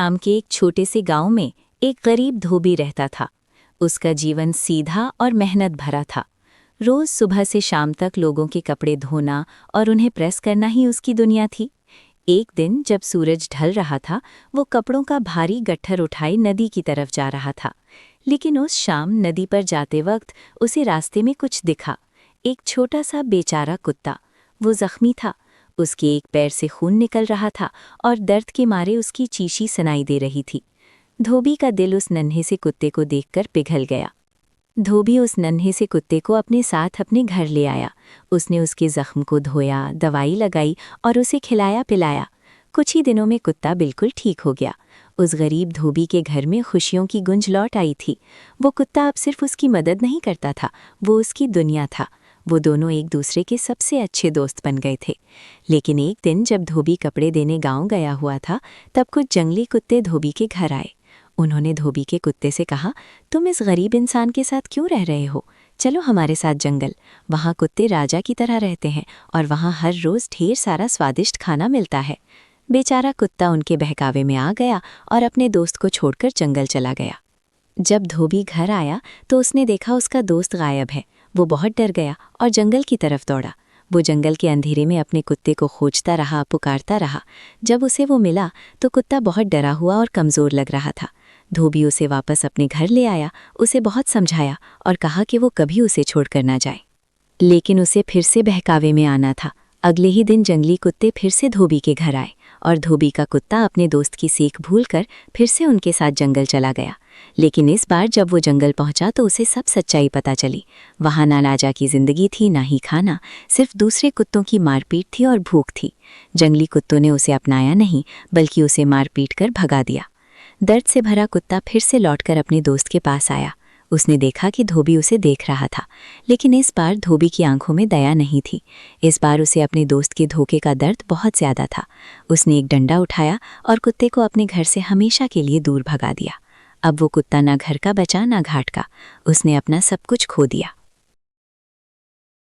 शाम के एक छोटे से गांव में एक गरीब धोबी रहता था। उसका जीवन सीधा और मेहनत भरा था। रोज सुबह से शाम तक लोगों के कपड़े धोना और उन्हें प्रेस करना ही उसकी दुनिया थी। एक दिन जब सूरज ढल रहा था, वो कपड़ों का भारी गट्ठर उठाए नदी की तरफ जा रहा था। लेकिन उस शाम नदी पर जाते वक्त उसे रास्ते में कुछ दिखा। एक छोटा सा बेचारा कुत्ता। वो जख्मी था। उसके एक पैर से खून निकल रहा था और दर्द के मारे उसकी चीशी सुनाई दे रही थी। धोबी का दिल उस नन्हे से कुत्ते को देखकर पिघल गया। धोबी उस नन्हे से कुत्ते को अपने साथ अपने घर ले आया। उसने उसके जख्म को धोया, दवाई लगाई और उसे खिलाया पिलाया। कुछ ही दिनों में कुत्ता बिल्कुल ठीक हो गया। उस गरीब धोबी के घर में खुशियों की गुंज लौट आई थी। वो कुत्ता अब सिर्फ उसकी मदद नहीं करता था, वो उसकी दुनिया था। वो दोनों एक दूसरे के सबसे अच्छे दोस्त बन गए थे। लेकिन एक दिन जब धोबी कपड़े देने गांव गया हुआ था, तब कुछ जंगली कुत्ते धोबी के घर आए। उन्होंने धोबी के कुत्ते से कहा, तुम इस गरीब इंसान के साथ क्यों रह रहे हो? चलो हमारे साथ जंगल। वहाँ कुत्ते राजा की तरह रहते हैं और वहाँ हर रोज़ ढेर सारा स्वादिष्ट खाना मिलता है। बेचारा कुत्ता उनके बहकावे में आ गया और अपने दोस्त को छोड़कर जंगल चला गया। जब धोबी घर आया तो उसने देखा उसका दोस्त गायब है। वो बहुत डर गया और जंगल की तरफ दौड़ा। वो जंगल के अंधेरे में अपने कुत्ते को खोजता रहा, पुकारता रहा। जब उसे वो मिला तो कुत्ता बहुत डरा हुआ और कमज़ोर लग रहा था। धोबी उसे वापस अपने घर ले आया, उसे बहुत समझाया और कहा कि वो कभी उसे छोड़कर ना जाए। लेकिन उसे फिर से बहकावे में आना था। अगले ही दिन जंगली कुत्ते फिर से धोबी के घर आए और धोबी का कुत्ता अपने दोस्त की सीख भूलकर फिर से उनके साथ जंगल चला गया। लेकिन इस बार जब वो जंगल पहुंचा तो उसे सब सच्चाई पता चली। वहां ना राजा की जिंदगी थी, ना ही खाना, सिर्फ दूसरे कुत्तों की मारपीट थी और भूख थी। जंगली कुत्तों ने उसे अपनाया नहीं, बल्कि उसे मारपीट कर भगा दिया। दर्द से भरा कुत्ता फिर से लौटकर अपने दोस्त के पास आया। उसने देखा कि धोबी उसे देख रहा था, लेकिन इस बार धोबी की आंखों में दया नहीं थी। इस बार उसे अपने दोस्त के धोखे का दर्द बहुत ज़्यादा था। उसने एक डंडा उठाया और कुत्ते को अपने घर से हमेशा के लिए दूर भगा दिया। अब वो कुत्ता ना घर का बचा, ना घाट का। उसने अपना सब कुछ खो दिया।